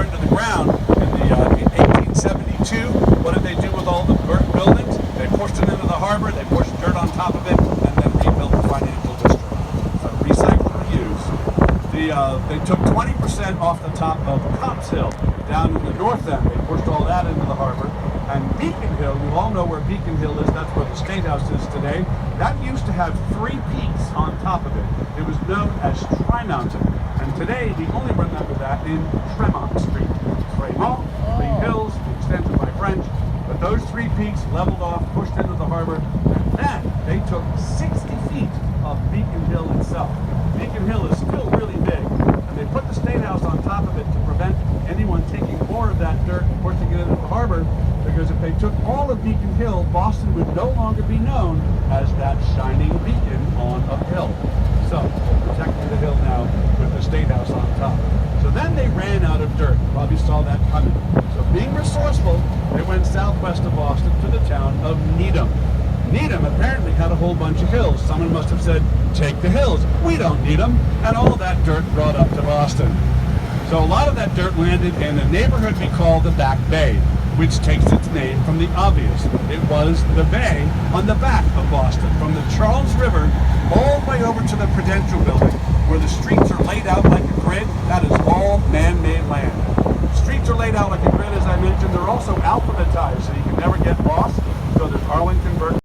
burned to the ground in 1872. What did they do with all the burnt buildings? They pushed it into the harbor, they pushed dirt on top of it, and then rebuilt the financial district. So recycle and reuse. They took 20% off the top of Copp's Hill down in the north end. They pushed all that into the harbor. And Beacon Hill, you all know where Beacon Hill is, that's where the State House is today. That used to have 3 peaks on top of it. It was known as Tri-Mountain. And today, we only remember that in Tremont Street. Tremont, 3 hills, extension by French. But those 3 peaks leveled off, pushed into the harbor, and then they took 60 feet of Beacon Hill itself. Beacon Hill is still really big, and they put the State House on top of it to prevent anyone taking more of that dirt and pushing it into the harbor, because if they took all of Beacon Hill, Boston would no longer be known as that shining beacon on a hill. So, we're protecting the hill now with the State House on top. So then they ran out of dirt. You probably saw that coming. So being resourceful, they went southwest of Boston to the town of Needham. Needham apparently had a whole bunch of hills. Someone must have said, take the hills. We don't need them. And all that dirt brought up to Boston. So a lot of that dirt landed in a neighborhood we call the Back Bay, which takes its name from the obvious. It was the bay on the back of Boston, from the Charles River all the way over to the Prudential Building, where the streets are laid out like a grid. That is all man-made land. Streets are laid out like a grid, as I mentioned. They're also alphabetized, so you can never get lost. So there's Arlington,